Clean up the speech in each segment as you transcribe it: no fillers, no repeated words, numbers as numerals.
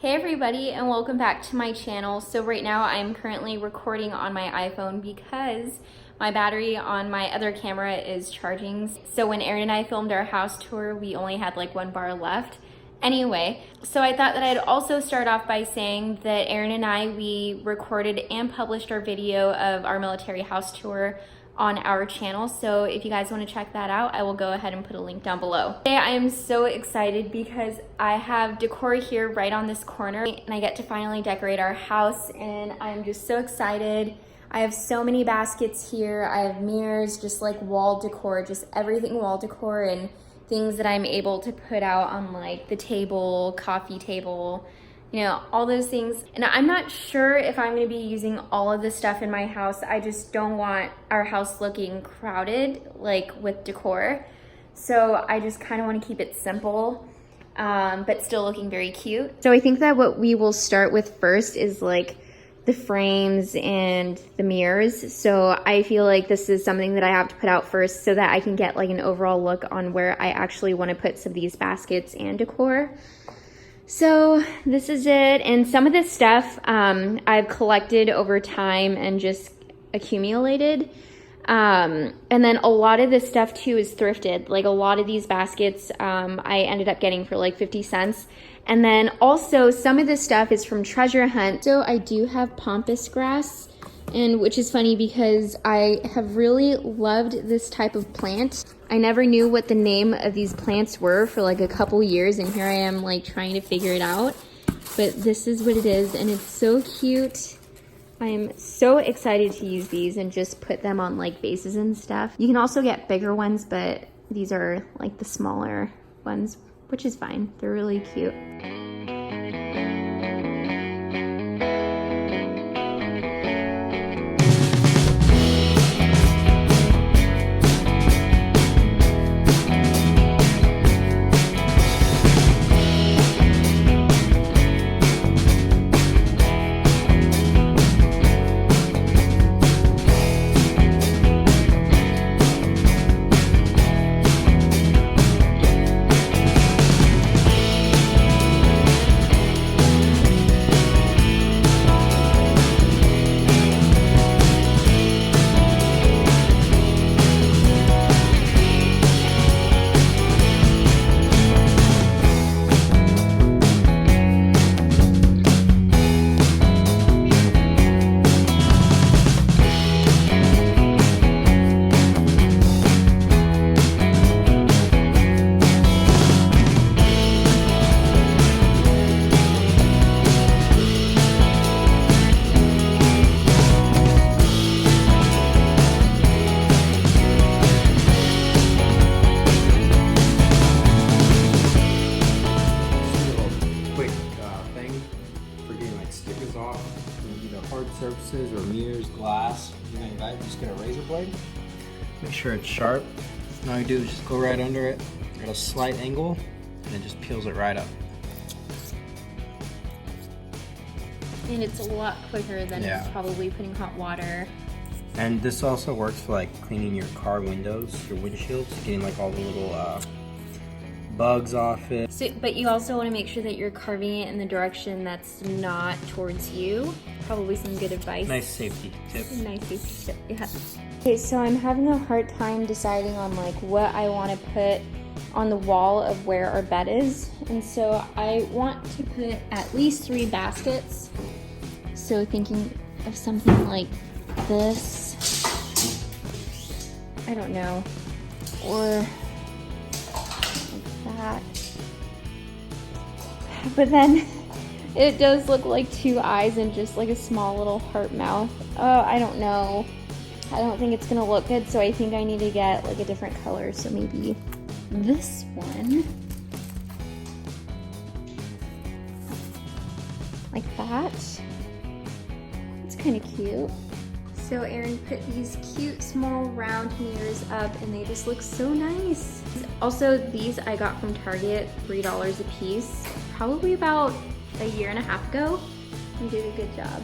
Hey everybody, and welcome back to my channel. So right now I'm currently recording on my iPhone because my battery on my other camera is charging. So when Aaron and I filmed our house tour, we only had like 1 bar left. Anyway, so I thought that I'd also start off by saying that Aaron and I, we recorded and published our video of our military house tour on our channel. So if you guys want to check that out, I will go ahead and put a link down below. Today I am so excited because I have decor here right on this corner and I get to finally decorate our house, and I'm just so excited. I have so many baskets here. I have mirrors, just like wall decor, just everything wall decor, and things that I'm able to put out on like the table, coffee table, you know, all those things. And I'm not sure if I'm gonna be using all of this stuff in my house. I just don't want our house looking crowded, like with decor. So I just kind of want to keep it simple, but still looking very cute. So I think that what we will start with first is like the frames and the mirrors. So I feel like this is something that I have to put out first so that I can get like an overall look on where I actually want to put some of these baskets and decor. So this is it, and some of this stuff I've collected over time and just accumulated. And then a lot of this stuff too is thrifted. Like a lot of these baskets I ended up getting for like 50 cents. And then also some of this stuff is from Treasure Hunt. So I do have pampas grass, and which is funny because I have really loved this type of plant. I never knew what the name of these plants were for like a couple years, and here I am like trying to figure it out. But this is what it is, and it's so cute. I am so excited to use these and just put them on like vases and stuff. You can also get bigger ones, but these are like the smaller ones, which is fine. They're really cute. Surfaces or mirrors, glass, anything like that. Just get a razor blade, make sure it's sharp. And all you do is just go right under it at a slight angle, and it just peels it right up. And it's a lot quicker than probably putting hot water. And this also works for like cleaning your car windows, your windshields, getting like all the little bugs off it. So, but you also want to make sure that you're carving it in the direction that's not towards you. Probably some good advice. Nice safety tip. Nice safety tip, yeah. Okay, so I'm having a hard time deciding on like what I want to put on the wall of where our bed is. And so I want to put at least 3 baskets. So thinking of something like this. I don't know. Or that. But then it does look like 2 eyes and just like a small little heart mouth. Oh, I don't know. I don't think it's gonna look good, so I think I need to get like a different color. So maybe this one. Like that. It's kind of cute. So Aaron put these cute small round mirrors up and they just look so nice. Also, these I got from Target, $3 a piece, probably about a year and a half ago. You did a good job.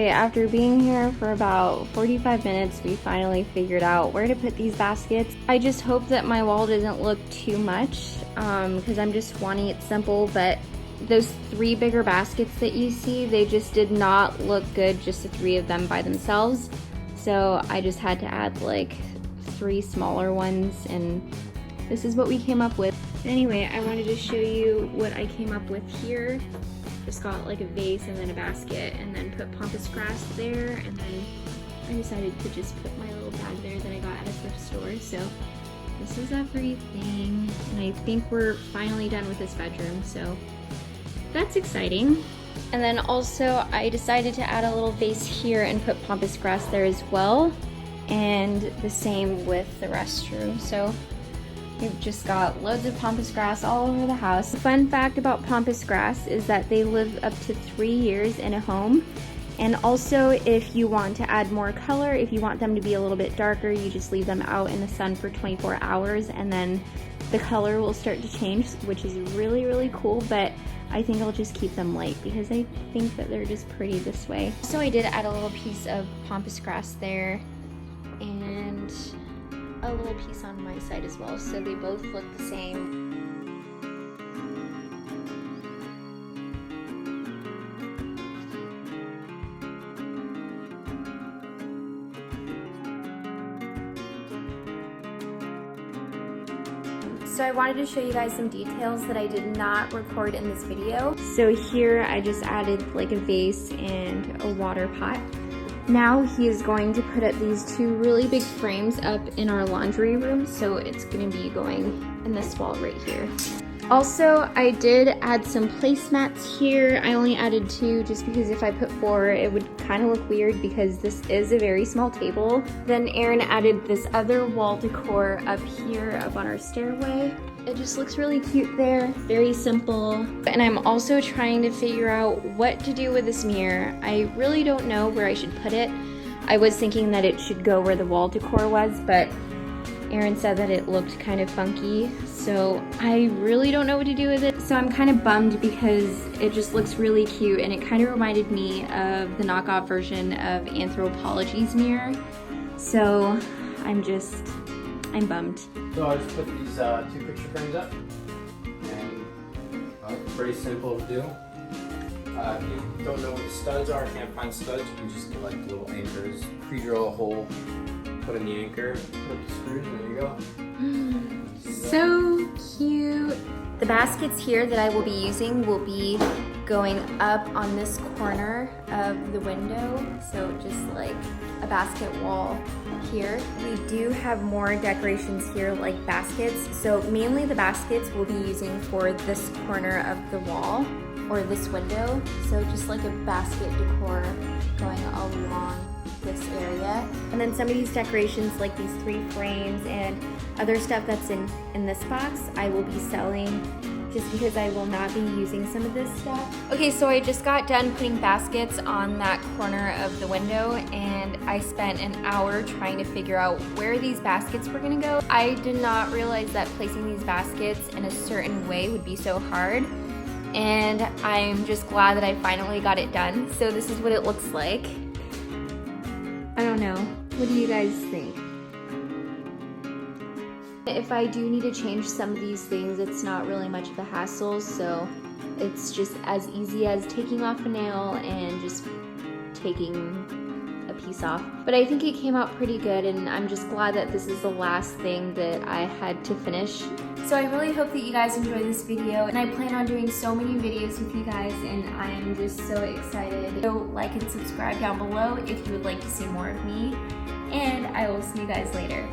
Okay, after being here for about 45 minutes, we finally figured out where to put these baskets. I just hope that my wall doesn't look too much, because I'm just wanting it simple, but those 3 bigger baskets that you see, they just did not look good, just the 3 of them by themselves. So I just had to add like 3 smaller ones, and this is what we came up with. Anyway, I wanted to show you what I came up with here. Just got like a vase and then a basket, and then put pampas grass there, and then I decided to just put my little bag there that I got at a thrift store. So this is everything, and I think we're finally done with this bedroom, so that's exciting. And then also I decided to add a little vase here and put pampas grass there as well, and the same with the restroom. So we've just got loads of pampas grass all over the house. Fun fact about pampas grass is that they live up to 3 years in a home. And also, if you want to add more color, if you want them to be a little bit darker, you just leave them out in the sun for 24 hours and then the color will start to change, which is really, really cool. But I think I'll just keep them light because I think that they're just pretty this way. So I did add a little piece of pampas grass there and a little piece on my side as well, so they both look the same. So I wanted to show you guys some details that I did not record in this video. So here I just added like a vase and a water pot. Now he is going to put up these 2 really big frames up in our laundry room, so it's going to be going in this wall right here. Also, I did add some placemats here. I only added 2 just because if I put 4, it would kind of look weird because this is a very small table. Then Aaron added this other wall decor up here up on our stairway. It just looks really cute there, very simple. And I'm also trying to figure out what to do with this mirror. I really don't know where I should put it. I was thinking that it should go where the wall decor was, but Aaron said that it looked kind of funky, so I really don't know what to do with it. So I'm kind of bummed because it just looks really cute, and it kind of reminded me of the knockoff version of Anthropologie's mirror. So I'm bummed. So I just put these 2 picture frames up, and pretty simple to do. If you don't know what the studs are, can't find studs, you can just get like little anchors, pre-drill a hole, put in the anchor, put the screws, and there you go. So cute. The baskets here that I will be using will be going up on this corner of the window, so just like a basket wall here. We do have more decorations here like baskets, so mainly the baskets we'll be using for this corner of the wall or this window, so just like a basket decor going along this area. And then some of these decorations like these 3 frames and other stuff that's in this box I will be selling just because I will not be using some of this stuff. Okay, so I just got done putting baskets on that corner of the window, and I spent an hour trying to figure out where these baskets were gonna go. I did not realize that placing these baskets in a certain way would be so hard, and I'm just glad that I finally got it done. So this is what it looks like. I don't know. What do you guys think? If I do need to change some of these things, it's not really much of a hassle, so it's just as easy as taking off a nail and just taking a piece off. But I think it came out pretty good, and I'm just glad that this is the last thing that I had to finish. So I really hope that you guys enjoyed this video, and I plan on doing so many videos with you guys, and I am just so excited. So like and subscribe down below if you would like to see more of me, and I will see you guys later.